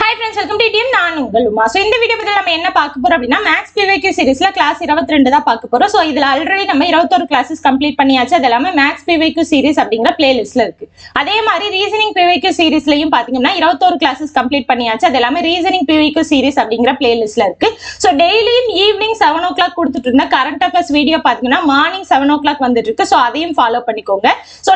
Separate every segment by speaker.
Speaker 1: Hi friends, welcome to TM. நான் உங்கள் Uma. So இந்த வீடியோ பத்தி நம்ம என்ன பார்க்க போறோம் அப்படினா Maths PYQ சீரிஸ்ல கிளாஸ் 22 தான் பார்க்க போறோம். So இதுல ஆல்ரெடி நம்ம 21 கிளாसेस கம்ப்ளீட் பண்ணியாச்சு. அது எல்லாமே Maths PYQ சீரிஸ் அப்படிங்கற பிளேலிஸ்ட்ல இருக்கு. அதே மாதிரி ரீசனிங் PYQ சீரிஸ்லயும் பாத்தீங்கன்னா 21 கிளாसेस கம்ப்ளீட் பண்ணியாச்சு. அது எல்லாமே ரீசனிங் PYQ சீரிஸ் அப்படிங்கற பிளேலிஸ்ட்ல இருக்கு. So டெய்லியும் ஈவினிங் 7 o'clock கொடுத்துட்டு இருந்த கரண்ட் அஃபேர்ஸ் வீடியோ பாத்தீங்கன்னா மார்னிங் 7 o'clock வந்துட்டு இருக்கு. So அதையும் ஃபாலோ பண்ணிக்கோங்க. So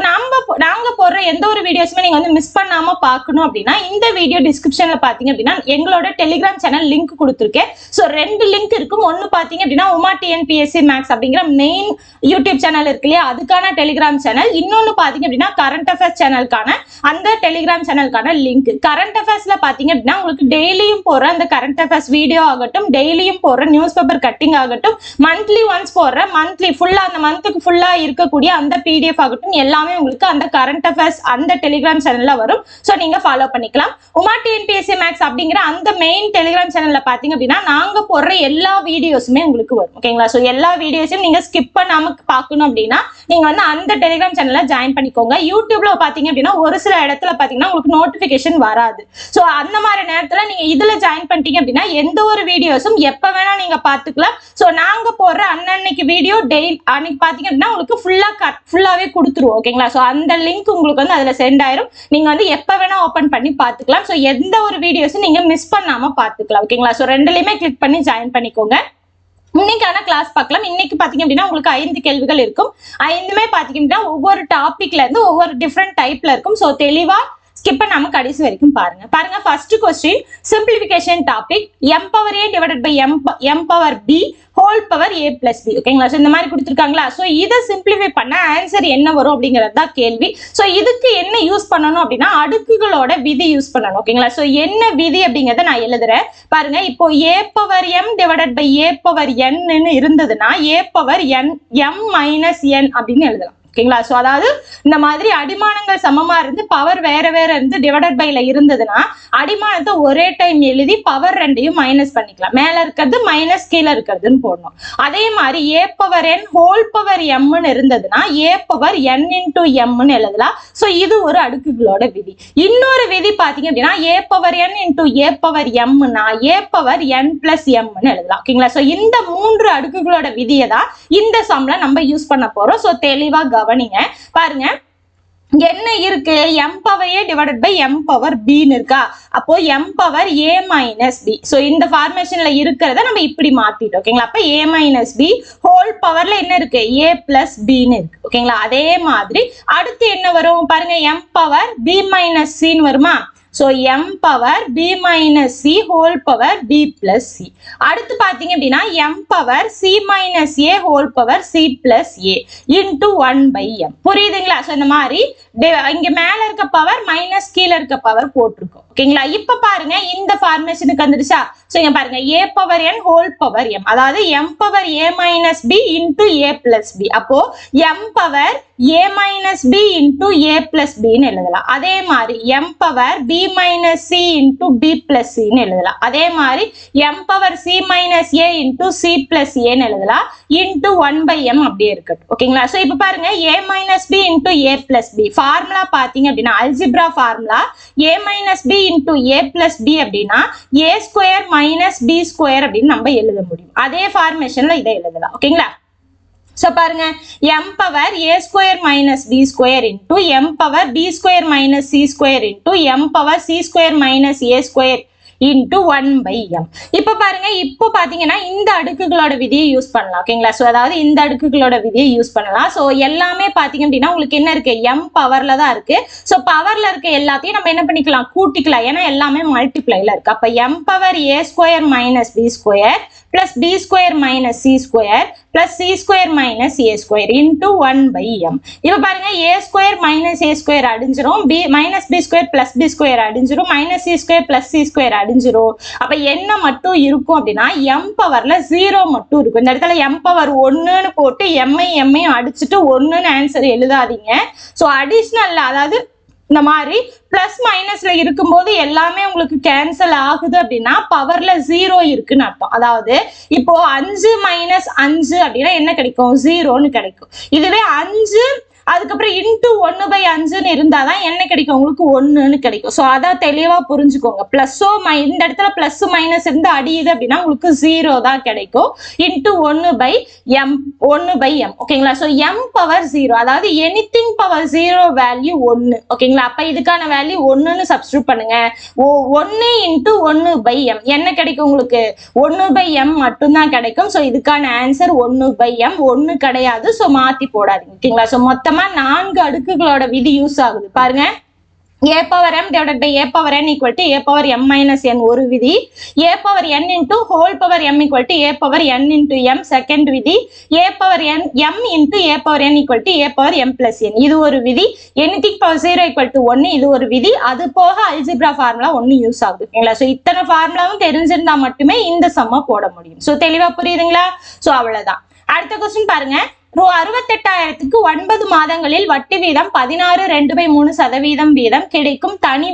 Speaker 1: நாங்க போடுற எந்த ஒரு வீடியோஸுமே நீங்க வந்து மிஸ் பண்ணாம பார்க்கணும் அப்படினா இந்த வீடியோ டிஸ்கிரிப்ஷன்ல பாத்தீங்க அப்படினா எங்களோட டெலிகிராம் சேனல் லிங்க் கொடுத்திருக்கேன். சோ ரெண்டு லிங்க் இருக்கும். ஒன்னு பாத்தீங்க அப்படினா உமா TNPSC மேக்ஸ் அப்படிங்கற மெயின் யூடியூப் சேனல் இருக்கு இல்லையா, அதுக்கான டெலிகிராம் சேனல். இன்னொன்னு பாத்தீங்க அப்படினா கரண்ட் அஃபேர்ஸ் சேனலுக்கான அந்த டெலிகிராம் சேனலுக்கான லிங்க். கரண்ட் அஃபேர்ஸ்ல பாத்தீங்க அப்படினா உங்களுக்கு டெய்லியும் போற அந்த கரண்ட் அஃபேர்ஸ் வீடியோ ஆகட்டும், டெய்லியும் போற நியூஸ் பேப்பர் கட்டிங் ஆகட்டும், மந்த்லி ஒன்ஸ் போற மந்த்லி ஃபுல்லா அந்த மந்த்துக்கு ஃபுல்லா இருக்கக்கூடிய அந்த PDF ஆகட்டும் எல்லாமே உங்களுக்கு அந்த கரண்ட் அஃபேர்ஸ் அந்த டெலிகிராம் சேனல்ல வரும். சோ நீங்க ஃபாலோ பண்ணிக்கலாம். உமா TNPSC மேக்ஸ் அப்படிங்கிற அந்த மெயின் டெலிகிராம் சேனல்ல பாத்தீங்க அப்படின்னா நாங்க போடுற எல்லா வீடியோஸுமே உங்களுக்கு வரும். ஓகேங்களா? சோ எல்லா வீடியோஸையும் நீங்க ஸ்கிப் பண்ணாம பார்க்கணும் அப்படின்னா நீங்க வந்து அந்த டெலிகிராம் சேனல்ல ஜாயின் பண்ணிக்கோங்க. யூடியூப்ல பாத்தீங்க அப்படின்னா ஒரு சில இடத்துல பாத்தீங்கன்னா உங்களுக்கு நோட்டிபிகேஷன் வராது. சோ அந்த மாதிரி நேரத்துல நீங்க இதுல ஜாயின் பண்ணிட்டீங்க அப்படின்னா எந்த ஒரு வீடியோஸும் எப்ப வேணா நீங்க பாத்துக்கலாம். சோ நாங்க போடுற அன்னன்னைக்கு வீடியோ டெய்லி அன்னைக்கு பாத்தீங்க அப்படின்னா உங்களுக்கு ஃபுல்லாவே கொடுத்துருவோம். ஓகேங்களா? சோ அந்த லிங்க் உங்களுக்கு வந்து அதுல சென்ட் ஆயிரும். நீங்க வந்து எப்ப வேணா ஓபன் பண்ணி பாத்துக்கலாம். சோ எந்த ஒரு வீடியோஸும் நீங்க மிஸ் பண்ணாம பாத்துக்கலாம். ஓகேங்களா? சோ ரெண்டுலயுமே கிளிக் பண்ணி ஜாயின் பண்ணிக்கோங்க. இன்னைக்கான கிளாஸ் பார்க்கலாம். இன்னைக்கு பாத்தீங்க அப்படின்னா உங்களுக்கு 5 கேள்விகள் இருக்கும். 5மே பாத்தீங்க அப்படின்னா ஒவ்வொரு டாபிக்ல இருந்து ஒவ்வொரு டிஃபரெண்ட் டைப்ல இருக்கும். சோ தெளிவா ஸ்கிப் பண்ணாம கடைசி வரைக்கும் பாருங்க. First question simplification topic m power a divided by m power b whole power a plus b. ஓகேங்களா? சோ இந்த மாதிரி கொடுத்திருக்காங்களா? சோ இத சிம்பிளிஃபை பண்ண ஆன்சர் என்ன வரும் அப்படிங்கறது தான் கேள்வி. சோ இதுக்கு என்ன யூஸ் பண்ணனும் அப்படினா அடுக்குகளோட விதி யூஸ் பண்ணனும். ஓகேங்களா? சோ என்ன விதி அப்படிங்கறத நான் எழுதுறேன். பாருங்க, இப்போ a power m divided by a power n ன்னு இருந்ததுனா a power n m minus n அப்படினு எழுதலாம். ஓகேங்களா? சோ அதாவது இந்த மாதிரி அடிமானங்கள் சமமா இருந்து பவர் வேற வேற இருந்து டிவைடட் பைல இருந்ததுன்னா அடிமானத்தை ஒரே டைம் எழுதி பவர் ரெண்டையும் மைனஸ் பண்ணிக்கலாம். மேல இருக்கிறது மைனஸ் கீழே இருக்கிறதுன்னு போடணும். அதே மாதிரி a power n whole power m ன்னு இருந்ததுன்னா a power n into m ன்னு எழுதலாம். சோ இது ஒரு அடுக்குகளோட விதி. இன்னொரு விதி பாத்தீங்க அப்படின்னா a power n into a power m னா a power n plus m ன்னு எழுதலாம். ஓகேங்களா? சோ இந்த 3 அடுக்குகளோட விதியை தான் இந்த சம்ல நம்ம யூஸ் பண்ண போறோம். சோ தெளிவா கவனிங்க. பாருங்க, என்ன இருக்கு? m power a divided by m power b ன்னு இருக்கா? அப்போ m power a minus b. So இந்த ஃபார்மேஷன்ல இருக்கிறத நம்ம இப்படி மாத்திட்டோம். ஓகேங்களா? அப்ப a minus b ஹோல் பவர்ல என்ன இருக்கு? a plus b ன்னு இருக்கு. ஓகேங்களா? அதே மாதிரி அடுத்து என்ன வரும்? பாருங்க, m power b minus c ன்னு வருமா? So m power b minus c whole power b plus c. அடுத்து பாத்தீங்க அப்படின்னா m power c minus a whole power c plus a into 1 by m. புரியுதுங்களா? சோ இந்த மாதிரி இங்க மேல இருக்க பவர் மைனஸ் கீழ இருக்க பவர் போட்டிருக்கோம். ஓகேங்களா? இப்ப பாருங்க இந்த ஃபார்மேஷனுக்கு வந்துருச்சா? சோ இங்க பாருங்க a power n whole power m, அதாவது m power a minus b into a plus b. அப்போ m power a minus b into a plus b ன்னு எழுதலாம். அதே மாதிரி m power b minus c into b plus c ன்னு எழுதலாம். அதே மாதிரி m power c minus a into c plus a ன்னு எழுதலாம். into 1 by m அப்படியே இருக்கட்டும். ஓகேங்களா? சோ இப்ப பாருங்க, a minus b into a plus b formula பாத்தீங்க அப்படின்னா algebra formula a minus b into a plus b அப்படின்னா a square minus b square அப்படின்னு நம்ம எழுத முடியும். அதே ஃபார்மேஷன்ல இதை எழுதலாம். ஓகேங்களா? சோ பாருங்க, m power a square minus b square into m power b square minus c square into m power c square minus a square into 1 by m. இப்ப பாருங்க, இப்போ பாத்தீங்கன்னா இந்த அடுக்குகளோட விதியை யூஸ் பண்ணலாம். ஓகேங்களா? சோ அதாவது இந்த அடுக்குகளோட விதியை யூஸ் பண்ணலாம். சோ எல்லாமே பாத்தீங்க அப்படின்னா உங்களுக்கு என்ன இருக்கு? m பவர்ல தான் இருக்கு. சோ பவர்ல இருக்க எல்லாத்தையும் நம்ம என்ன பண்ணிக்கலாம்? கூட்டிக்கலாம். ஏன்னா எல்லாமே மல்டிப்ளைல இருக்கு. அப்ப m power a square minus b square plus b square minus c square plus c square minus a square into 1 by m. இப்ப பாருங்க, a square minus a square அடிஞ்சிரும், b minus b square plus b square அடிஞ்சிரும், minus c square plus c square அடிஞ்சிரும். அப்ப என்ன மட்டும் இருக்கும் அப்படின்னா m பவர்ல 0 மட்டும் இருக்கும். இந்த இடத்துல m பவர் 1ன்னு போட்டு m ஐயும் அடிச்சுட்டு 1ன்னு ஆன்சர் எழுதாதீங்க. சோ அடிஷனல்ல, அதாவது இந்த மாதிரி பிளஸ் மைனஸ்ல இருக்கும்போது எல்லாமே உங்களுக்கு கேன்சல் ஆகுது அப்படின்னா பவர்ல 0 இருக்குன்னு அர்த்தம். அதாவது இப்போ 5 மைனஸ் 5 அப்படின்னா என்ன கிடைக்கும்? 0ன்னு கிடைக்கும். இதுவே 5 அதுக்கப்புறம் இன்டூ 1/5 இருந்தாதான் என்ன கிடைக்கும் உங்களுக்கு 1ன்னு கிடைக்கும். ஸோ அதான் தெளிவா புரிஞ்சுக்கோங்க. பிளஸோ இந்த இடத்துல பிளஸ் மைனஸ் இருந்து அடியுது அப்படின்னா உங்களுக்கு 0 தான் கிடைக்கும். இன்டூ 1/m ஓகேங்களா. ஸோ m பவர் 0 அதாவது எனிதிங் பவர் 0 வேல்யூ 1 ஓகேங்களா. அப்ப இதுக்கான வேல்யூ 1ன்னு சப்ஸ்டிட்யூட் பண்ணுங்க. 1 இன்டூ 1/m என்ன கிடைக்கும் உங்களுக்கு 1/m மட்டும்தான் கிடைக்கும். ஸோ இதுக்கான ஆன்சர் 1/m 1 கிடையாது. ஸோ மாத்தி போடாதீங்க ஓகேங்களா. ஸோ மொத்தமா 4 அடுக்குகளோட விதி யூஸ் ஆகுது பாருங்க. a power m divided by a power n equal to a power m minus n ஒரு விதி. a power n into whole power m equal to a power n into m second விதி. a power n m into a power n equal to a power m plus n இது ஒரு விதி. anything power 0 equal to 1 இது ஒரு விதி. அது போக algebra formula 1 use ஆகுது ஓகேங்களா. ஸோ இத்தனை ஃபார்முலாவும் தெரிஞ்சிருந்தா மட்டுமே இந்த சம்ம போட முடியும். ஸோ தெளிவா புரியுதுங்களா. ஸோ அவ்வளவுதான். அடுத்த கொஸ்டின் பாருங்க. ரூ 68,000க்கு 9 மாதங்களில் வட்டி வீதம் 16.2/3% வீதம் கிடைக்கும் தனி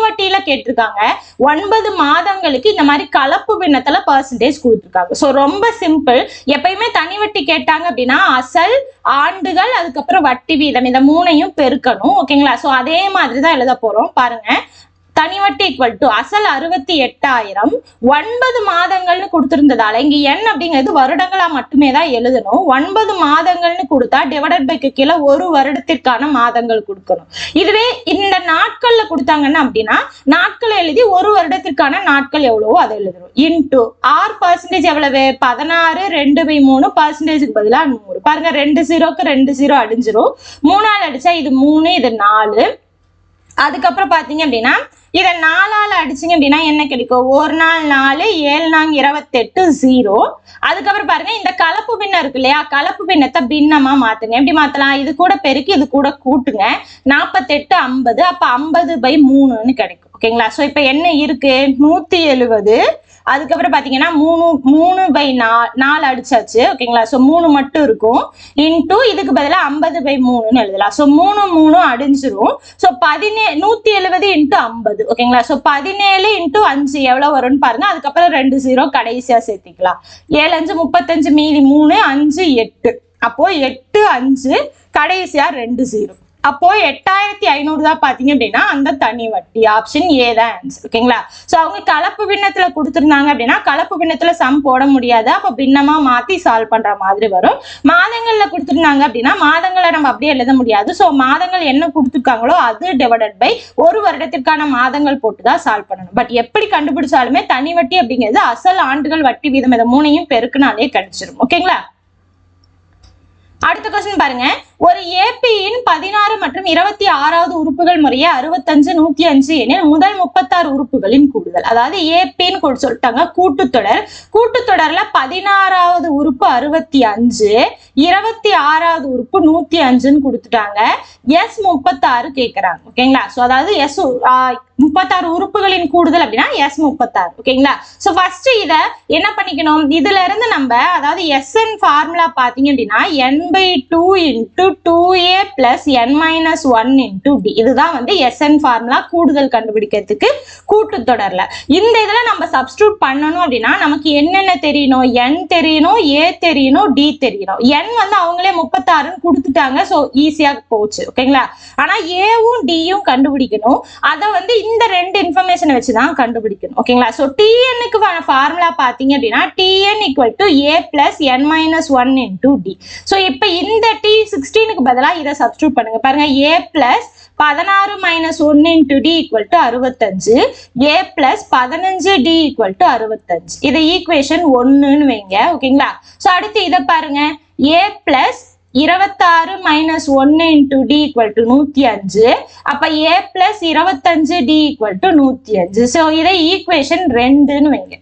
Speaker 1: வட்டியில கேட்டிருக்காங்க. 9 மாதங்களுக்கு இந்த மாதிரி கலப்பு பின்னத்துல பெர்சன்டேஜ் கொடுத்துருக்காங்க. ஸோ ரொம்ப சிம்பிள். எப்பயுமே தனி வட்டி கேட்டாங்க அப்படின்னா அசல், ஆண்டுகள், அதுக்கப்புறம் வட்டி வீதம் இந்த 3ஐயும் பெருக்கணும் ஓகேங்களா. ஸோ அதே மாதிரி தான் எழுத போறோம் பாருங்க. தனி வட்டி ஈக்குவல் டு அசல் 68,000 9 மாதங்கள்னு கொடுத்திருந்ததால இங்க n அப்படிங்கிறது வருடங்களா மட்டுமே தான் எழுதணும். 9 மாதங்கள்னு கொடுத்தா டிவைடட் பைக்கு கீழே ஒரு வருடத்திற்கான மாதங்கள் கொடுக்கணும். இதுவே இந்த நாட்கள்ல கொடுத்தாங்கன்னா அப்படின்னா நாட்கள் எழுதி ஒரு வருடத்திற்கான நாட்கள் எவ்வளவோ அதை எழுதணும். இன்டூ R% எவ்வளவு 16.2/3 பர்சன்டேஜுக்கு பதிலா 100 பாருங்க. 2 0க்கு 2 0 அடிஞ்சிரும். 3ஆல் அடிச்சா இது 3 இது 4. அதுக்கப்புறம் பாத்தீங்க அப்படின்னா இதை 4ஆல் அடிச்சிங்க அப்படின்னா என்ன கிடைக்கும் 1 நாள் 4 7 நாள் 28 0. அதுக்கப்புறம் பாருங்க இந்த கலப்பு பின்னம் இருக்கு இல்லையா. கலப்பு பின்னத்தை பின்னமா மாத்துங்க. எப்படி மாத்தலாம் இது கூட பெருக்கி இது கூட கூட்டுங்க. 48 50 அப்ப 50/3ன்னு கிடைக்கும் ஓகேங்களா. ஸோ இப்போ என்ன இருக்கு 170. அதுக்கப்புறம் பாத்தீங்கன்னா 3/4 அடிச்சாச்சு ஓகேங்களா. ஸோ 3 மட்டும் இருக்கும். இன்டூ இதுக்கு பதிலா 50/3ன்னு எழுதலாம். ஸோ 3 3 அடிஞ்சிரும். ஸோ 170 இன்டூ 50 ஓகேங்களா. ஸோ 17 இன்டூ 5 எவ்வளவு வரும்னு பாருங்க. அதுக்கப்புறம் 2 0 கடைசியா சேர்த்திக்கலாம். 7 5 35 மீதி 3 5 8 அப்போ 8 5 கடைசியா 2 0 அப்போ 8,500 தான் பாத்தீங்க அப்படின்னா அந்த தனி வட்டி ஆப்ஷன் ஏ தான் ஆன்சர் ஓகேங்களா. ஸோ அவங்க கலப்பு பின்னத்துல கொடுத்துருந்தாங்க அப்படின்னா கலப்பு பின்னத்துல சம் போட முடியாது. அப்ப பின்னமா மாத்தி சால்வ் பண்ற மாதிரி வரும். மாதங்கள்ல கொடுத்துருந்தாங்க அப்படின்னா மாதங்களை நம்ம அப்படியே எழுத முடியாது. ஸோ மாதங்கள் என்ன கொடுத்துருக்காங்களோ அது டிவைடட் பை ஒரு வருடத்திற்கான மாதங்கள் போட்டுதான் சால்வ் பண்ணணும். பட் எப்படி கண்டுபிடிச்சாலுமே தனி வட்டி அப்படிங்கிறது அசல், ஆண்டுகள், வட்டி வீதம் இதை 3ஐயும் பெருக்குனாலே கிடைச்சிரும் ஓகேங்களா. அடுத்த கொஸ்டின் பாருங்க. ஒரு ஏபியின் 16 மற்றும் 26வது உறுப்புகள் முறையே 65 105 எனில் முதல் 36 உறுப்புகளின் கூடுதல். அதாவது ஏபின்னு சொல்லிட்டாங்க கூட்டுத்தொடர்ல 16வது உறுப்பு 65 26வது உறுப்பு 105ன்னு கொடுத்துட்டாங்க. எஸ் 36 கேட்கறாங்க ஓகேங்களா. ஸோ அதாவது எஸ் 36 உறுப்புகளின் கூடுதல் அப்படின்னா எஸ் 36 ஓகேங்களா. ஸோ ஃபர்ஸ்ட் இத என்ன பண்ணிக்கணும் இதுல இருந்து நம்ம அதாவது எஸ்என் ஃபார்முலா பாத்தீங்க அப்படின்னா n/2 into 2a plus n minus 1 into d இதுதான் வந்து SN ஃபார்முலா கூடுதல் கண்டுபிடிக்கிறதுக்கு கூட்டுத்தொடர்ல. இந்த இதுல நம்ம சப்ஸ்டிட்யூட் பண்ணணும் அப்படின்னா நமக்கு என்னென்ன தெரியணும் n தெரியணும், a தெரியணும், d தெரியணும். n வந்து அவங்களே 36ன்னு கொடுத்துட்டாங்க. ஸோ ஈஸியா போச்சு ஓகேங்களா. ஆனா ஏவும் டியும் கண்டுபிடிக்கணும். அதை வந்து இந்த ரெண்டு இன்ஃபர்மேஷனை வச்சுதான் கண்டுபிடிக்கணும் ஓகேங்களா. ஸோ டிஎன்னுக்கு ஃபார்முலா பாத்தீங்க அப்படின்னா tn equal to a plus n minus 1 into d. So இப்போ இந்த t16க்கு பதிலா இதை சப்ஸ்டிட்யூட் பண்ணுங்க பாருங்க. a plus 16 minus 1 into d equal to 65 a plus 15d equal to 65 இதை ஈக்குவேஷன் 1ன்னு வைங்க ஓகேங்களா. ஸோ அடுத்து இதை பாருங்க a plus 26 minus 1 into d equal to 105 அப்ப a plus 25d equal to 105. So இதை ஈக்குவேஷன் 2ன்னு வைங்க.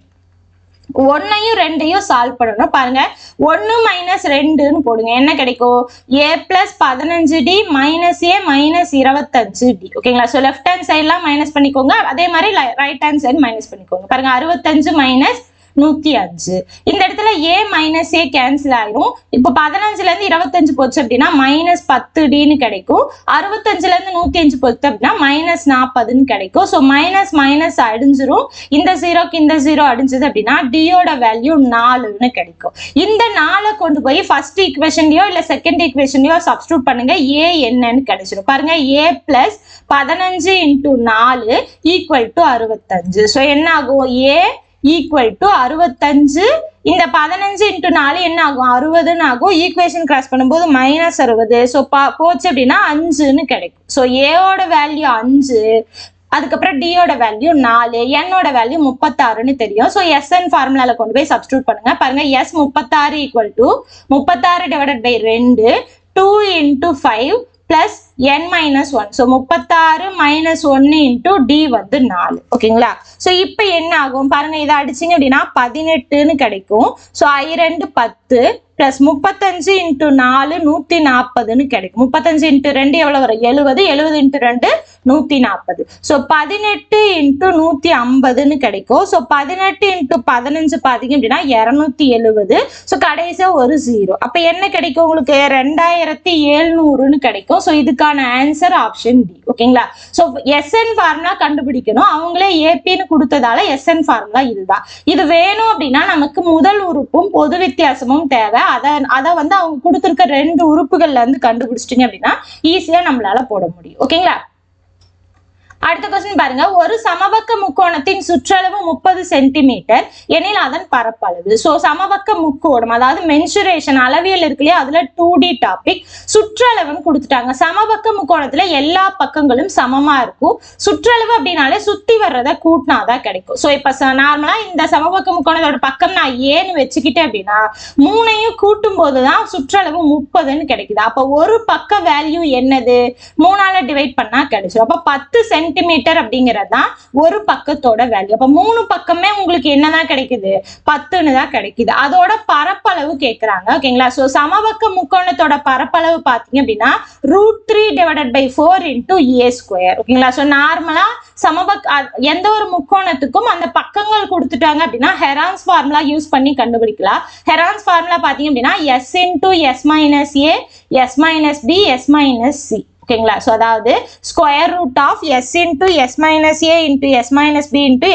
Speaker 1: 1ஐயும் 2ஐயும் சால்வ் பண்ணணும் பாருங்க. 1 மைனஸ் 2ன்னு போடுங்க என்ன கிடைக்கும் a plus 15d minus a minus 25d ஓகேங்களா. ஸோ லெஃப்ட் ஹேண்ட் சைட்லாம் மைனஸ் பண்ணிக்கோங்க. அதே மாதிரி ரைட் ஹேண்ட் சைடு மைனஸ் பண்ணிக்கோங்க பாருங்க. 65 மைனஸ் 105. இந்த இடத்துல a மைனஸ் a கேன்சல் ஆயிரும். இப்போ 15ல இருந்து 25 போச்சு அப்படின்னா -10d கிடைக்கும். 65ல இருந்து 105 போச்சு அப்படின்னா -40 கிடைக்கும். ஸோ மைனஸ் மைனஸ் அடிஞ்சிரும். இந்த ஜீரோக்கு இந்த ஜீரோ அடிஞ்சது அப்படின்னா டியோட வேல்யூ 4 கிடைக்கும். இந்த 4 கொண்டு போய் ஃபர்ஸ்ட் ஈக்குவேஷன்லயோ இல்ல செகண்ட் ஈக்குவேஷன்லயோ சப்ஸ்டிட்யூட் பண்ணுங்க. a என்னன்னு கிடைச்சிடும். பாருங்க a plus 15 × 4 equal to 65. So என்ன ஆகும்? a equal to 65. இந்த 15 × 4 என்ன ஆகும்? 60 ஆகும். ஈக்குவேஷன் கிராஸ் பண்ணும்போது -60. ஸோ போச்சு அப்படின்னா 5 கிடைக்கும். ஸோ ஏயோட வேல்யூ 5, அதுக்கப்புறம் டியோட வேல்யூ 4, என்னோட வேல்யூ 36 தெரியும். ஸோ SN ஃபார்முலால கொண்டு போய் சப்ஸ்டிட்யூட் பண்ணுங்க. பாருங்க S 36 equal to 36 divided by 2 2 × 5 plus n minus 1. So 36 minus 1 into d வந்து 4. ஓகேங்களா? ஸோ இப்போ என்ன ஆகும் பாருங்க, இதை அடிச்சிங்க அப்படின்னா 18 கிடைக்கும். ஸோ I2 10 பிளஸ் 35 × 4 140 கிடைக்கும். 35 × 2 எவ்வளவு வரும்? 70. 70 × 2 140. ஸோ 18 × 150 கிடைக்கும். ஸோ 18 × 15 பார்த்தீங்க அப்படின்னா 270. ஸோ கடைசியா ஒரு 0. அப்போ என்ன கிடைக்கும் உங்களுக்கு? 2700 கிடைக்கும். ஸோ இதுக்கான ஆன்சர் ஆப்ஷன் டி. ஓகேங்களா? ஸோ SN ஃபார்முலா கண்டுபிடிக்கணும். அவங்களே ஏபின்னு கொடுத்ததால SN ஃபார்முலா இதுதான். இது வேணும் அப்படின்னா நமக்கு முதல் உறுப்பும் பொது வித்தியாசமும் தேவை. அதை வந்து அவங்க கொடுத்திருக்க 2 உறுப்புகள்ல இருந்து கண்டுபிடிச்சிட்டீங்க அப்படின்னா ஈஸியா நம்மளால போட முடியும். ஓகேங்களா? அடுத்த क्वेश्चन பாருங்க. ஒரு சமபக்க முக்கோணத்தின் சுற்றளவு 30 சென்டிமீட்டர் எனில் அதன் பரப்பளவு. சோ சமபக்க முக்கோணம் அதாவது மென்சுரேஷன் அளவியல் இருக்குல்லையா, அதுல 2D டாபிக். சுற்றளவுன்னு கொடுத்துட்டாங்க. சமபக்க முக்கோணத்துல எல்லா பக்கங்களும் சமமா இருக்கும். சுற்றளவு அப்படின்னாலே சுத்தி வர்றத கூட்டினாதான் கிடைக்கும். சோ இப்ப நார்மலா இந்த சமபக்க முக்கோணத்தோட பக்கம் நான் ஏன்னு வச்சுக்கிட்டேன் அப்படின்னா 3ஐயும் கூட்டும் போதுதான் சுற்றளவு 30ன்னு கிடைக்குது. அப்ப ஒரு பக்க வேல்யூ என்னது? 3ஆல டிவைட் பண்ணா கிடைச்சிடும். அப்ப 10 சென்டிமீட்டர் அப்படிங்கறதுதான் ஒரு பக்கத்தோட வேல்யூ. அப்ப 3 பக்கமே உங்களுக்கு என்னதான் கிடைக்குது? 10ன்னு தான் கிடைக்குது. அதோட பரப்பளவு கேக்குறாங்க. ஓகேங்களா? சோ சமபக்க முக்கோணத்தோட பரப்பளவு பாத்தீங்க அப்படின்னா √3 / 4 × a². ஓகேங்களா? சோ நார்மலா எந்த ஒரு முக்கோணத்துக்கும் அந்த பக்கங்கள் கொடுத்துட்டாங்க அப்படின்னா ஹெரான்ஸ் ஃபார்முலா யூஸ் பண்ணி கண்டுபிடிக்கலாம். ஹெரான்ஸ் ஃபார்முலா பாத்தீங்க அப்படின்னா s × s - a, s - b, s - c. ஓகேங்களா? சோ அதாவது square root of s × s - a × s - b ×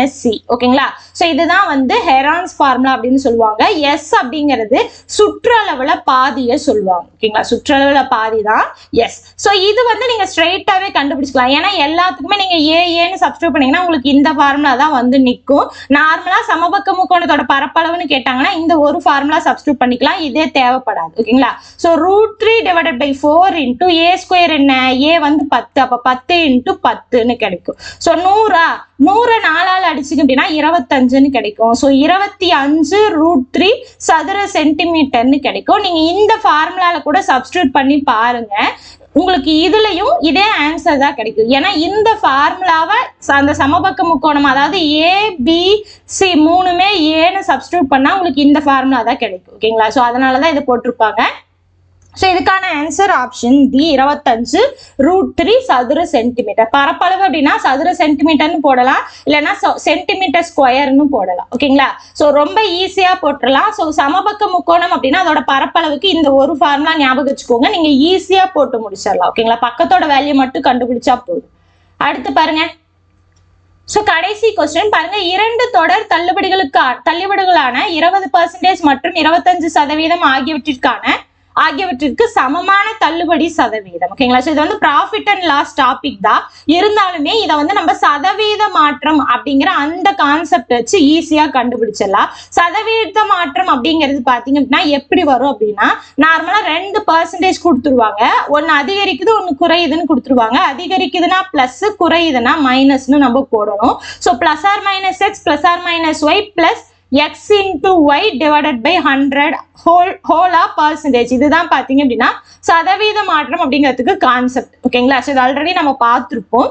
Speaker 1: s - c. ஓகேங்களா? சோ இதுதான் வந்து ஹெரான்ஸ் ஃபார்முலா அப்படின்னு சொல்லுவாங்க. s அப்படிங்கிறது சுற்றளவுல பாதியை சொல்லுவாங்க. ஓகேங்களா? சுற்றளவுல பாதி தான் s. சோ இது வந்து நீங்க ஸ்ட்ரெயிட்டாவே கண்டுபிடிச்சிக்கலாம். ஏன்னா எல்லாத்துக்குமே நீங்க ஏன்னு சப்ஸ்டிட்யூட் பண்ணீங்கன்னா உங்களுக்கு இந்த ஃபார்முலா தான் வந்து நிற்கும். நார்மலா சமபக்க முக்கோணத்தோட பரப்பளவுன்னு கேட்டாங்கன்னா இந்த ஒரு ஃபார்முலா சப்ஸ்டிட்யூட் பண்ணிக்கலாம். இதே தேவைப்படாது. ஓகேங்களா? சோ √3 / 4 × a² என்ன? a வந்து 10. அப்ப 10 × 10ன்னு கிடைக்கும். சோ 100 4ஆல அடிச்சிங்க அப்படின்னா 25ன்னு கிடைக்கும். சோ 25 √3 சதுர சென்டிமீட்டர்னு கிடைக்கும். நீங்க இந்த ஃபார்முலால கூட சப்ஸ்டிட்யூட் பண்ணி பாருங்க. உங்களுக்கு இதுலயும் இதே ஆன்சர் தான் கிடைக்கும். ஏன்னா இந்த ஃபார்முலாவை அந்த சமபக்க முக்கோணம் அதாவது ABC 3மே ஏன்னு சப்ஸ்டிட்யூட் பண்ணா உங்களுக்கு இந்த ஃபார்முலா தான் கிடைக்கும். ஓகேங்களா? சோ அதனாலதான் இதை போட்டிருப்பாங்க. ஸோ இதுக்கான ஆன்சர் ஆப்ஷன் டி 25 √3 சதுர சென்டிமீட்டர். பரப்பளவு அப்படின்னா சதுர சென்டிமீட்டர்னு போடலாம், இல்லைன்னா சென்டிமீட்டர் ஸ்கொயர்னு போடலாம். ஓகேங்களா? ஸோ ரொம்ப ஈஸியா போட்டுடலாம். ஸோ சமபக்க முக்கோணம் அப்படின்னா அதோட பரப்பளவுக்கு இந்த ஒரு ஃபார்முலா ஞாபகம் வச்சுக்கோங்க. நீங்க ஈஸியா போட்டு முடிச்சிடலாம். ஓகேங்களா? பக்கத்தோட வேல்யூ மட்டும் கண்டுபிடிச்சா போதும். அடுத்து பாருங்க. சோ கடைசி கொஸ்டின் பாருங்க. 2 தொடர் தள்ளுபடிகளான 20% மற்றும் 25% ஆகியவற்றிற்கு சமமான தள்ளுபடி சதவீதம். ஓகேங்களா? சோ இது வந்து ப்ராஃபிட் அண்ட் லாஸ் டாபிக் தான். இருந்தாலுமே இதை வந்து நம்ம சதவீத மாற்றம் அப்படிங்கிற அந்த கான்செப்ட் வச்சு ஈஸியா கண்டுபிடிச்சிடலாம். சதவீத மாற்றம் அப்படிங்கிறது பாத்தீங்க அப்படின்னா எப்படி வரும் அப்படின்னா நார்மலா 2% கொடுத்துருவாங்க. ஒன்னு அதிகரிக்குது ஒன்னு குறையுதுன்னு கொடுத்துருவாங்க. அதிகரிக்குதுன்னா பிளஸ், குறையுதுன்னா மைனஸ்னு நம்ம போடணும். So +or - x +or - y plus x × y divided by 100 whole of percentage. இதுதான் பாத்தீங்க அப்படின்னா சதவீத மாற்றம் அப்படிங்கிறதுக்கு கான்செப்ட். ஓகேங்களா? சோ இது ஆல்ரெடி நம்ம பார்த்திருப்போம்.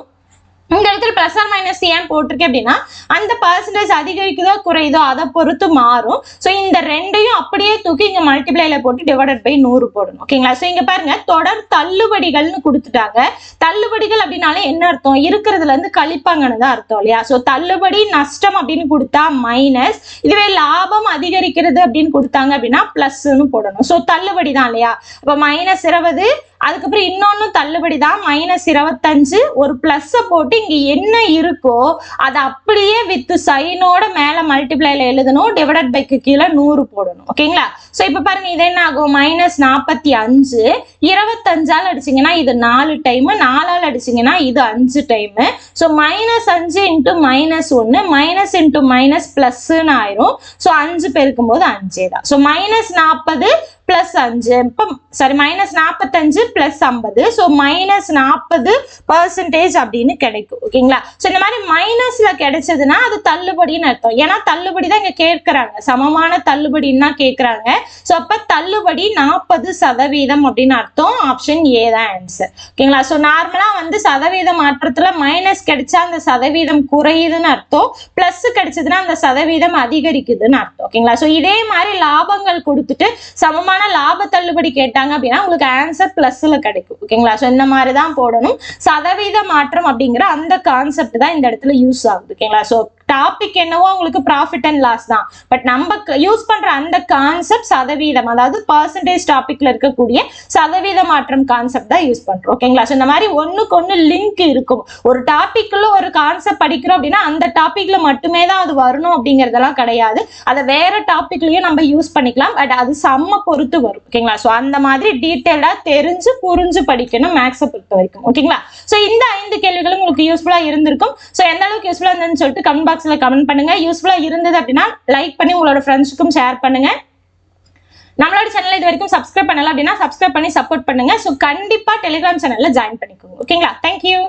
Speaker 1: இந்த இடத்துல பிளஸ் ஆர் மைனஸ் ஏன் போட்டிருக்கேன் அப்படின்னா அந்த பர்சன்டேஜ் அதிகரிக்குதோ குறையுதோ அதை பொறுத்து மாறும். ஸோ இந்த ரெண்டையும் அப்படியே தூக்கி இங்க மல்டிப்ளைல போட்டு டிவைடட் பை 100 போடணும். ஓகேங்களா? ஸோ இங்க பாருங்க தொடர் தள்ளுபடிகள்னு கொடுத்துட்டாங்க. தள்ளுபடிகள் அப்படின்னாலே என்ன அர்த்தம்? இருக்கிறதுல இருந்து கழிப்பாங்கன்னு தான் அர்த்தம் இல்லையா? ஸோ தள்ளுபடி நஷ்டம் அப்படின்னு கொடுத்தா மைனஸ், இதுவே லாபம் அதிகரிக்கிறது அப்படின்னு கொடுத்தாங்க அப்படின்னா பிளஸ்ன்னு போடணும். ஸோ தள்ளுபடி தான் இல்லையா? அப்ப -20, அதுக்கப்புறம் இன்னொன்னு தள்ளுபடி தான் -25, ஒரு பிளஸ் போட்டு இங்க என்ன இருக்கோ அதை அப்படியே வித் சைனோட மேல மல்டிப்ளைல எழுதணும், டிவைடட் பைக்கு கீழே 100 போடணும். ஓகேங்களா? சோ இப்ப பாருங்க இது என்ன ஆகும்? -45, 25ஆல் அடிச்சீங்கன்னா இது 4 டைம், 4ஆல் அடிச்சீங்கன்னா இது 5 time. So -5 into -1 minus into minus பிளஸ்ன்னு ஆயிரும். ஸோ 5 பெருக்கும் போது 5 தான். ஸோ -40 பிளஸ் 5, இப்போ சாரி -45 பிளஸ் 50, ஸோ -40% அப்படின்னு கிடைக்கும். ஓகேங்களா? ஸோ இந்த மாதிரி மைனஸ்ல கிடைச்சதுன்னா அது தள்ளுபடின்னு அர்த்தம். ஏன்னா தள்ளுபடி தான் இங்க கேட்கறாங்க, சமமான தள்ளுபடின்னு தான் கேட்கறாங்க. ஸோ அப்ப தள்ளுபடி 40% அப்படின்னு அர்த்தம். ஆப்ஷன் ஏ தான் ஆன்சர். ஓகேங்களா? ஸோ நார்மலா வந்து சதவீத மாற்றத்துல மைனஸ் கிடைச்சா அந்த சதவீதம் குறையுதுன்னு அர்த்தம், பிளஸ் கிடைச்சதுன்னா அந்த சதவீதம் அதிகரிக்குதுன்னு அர்த்தம். ஓகேங்களா? ஸோ இதே மாதிரி லாபங்கள் கொடுத்துட்டு சமமான லாப தள்ளுபடி கேட்டாங்க அப்படின்னா உங்களுக்கு ஆன்சர் பிளஸ்ல கிடைக்கும். ஓகேங்களா? சோ இந்த மாதிரி தான் போடணும். சதவீத மாற்றம் அப்படிங்கிற அந்த கான்செப்ட் தான் இந்த இடத்துல யூஸ் ஆகுது. ஓகேங்களா? சோ டாபிக் என்னவோ உங்களுக்கு ப்ராஃபிட் அண்ட் லாஸ் தான், பட் நம்ம யூஸ் பண்ற அந்த கான்செப்ட் சதவீதம், அதாவது பர்சன்டேஜ் டாபிக்ல இருக்கக்கூடிய சதவீத மாற்றம் கான்செப்ட் தான் யூஸ் பண்றோம். ஓகேங்களா? சோ இந்த மாதிரி ஒண்ணுக்கு ஒண்ணு லிங்க் இருக்கும். ஒரு டாபிக்ல ஒரு கான்செப்ட் படிக்கிறோம் அப்படின்னா அந்த டாபிக்ல மட்டுமே தான் அது வரணும் அப்படிங்கறதெல்லாம் கிடையாது. அதை வேற டாபிக்லயும் நம்ம யூஸ் பண்ணிக்கலாம், பட் அது சம்ம பொறுத்து வரும். ஓகேங்களா? சோ அந்த மாதிரி டீடைலா தெரிஞ்சு புரிஞ்சு படிக்கணும் மேக்ஸை பொறுத்த வரைக்கும். ஓகேங்களா? சோ இந்த 5 கேள்விகளும் உங்களுக்கு யூஸ்ஃபுல்லா இருந்திருக்கும். சோ எந்த அளவுக்கு யூஸ்ஃபுல்லா இருந்ததுன்னு சொல்லிட்டு கமெண்ட் பாக்ஸ்ல கமெண்ட் பண்ணுங்க. யூஸ்ஃபுல்லா இருந்தது அப்படின்னா லைக் பண்ணி உங்களோட ஃப்ரெண்ட்ஸ்க்கும் ஷேர் பண்ணுங்க. நம்மளோட சேனல் இது வரைக்கும் சப்ஸ்கிரைப் பண்ணல அப்படின்னா சப்ஸ்கிரைப் பண்ணி சப்போர்ட் பண்ணுங்க. சோ கண்டிப்பா டெலிகிராம் சேனல்ல ஜாயின் பண்ணிக்கோங்க. ஓகேங்களா? தேங்க்யூ.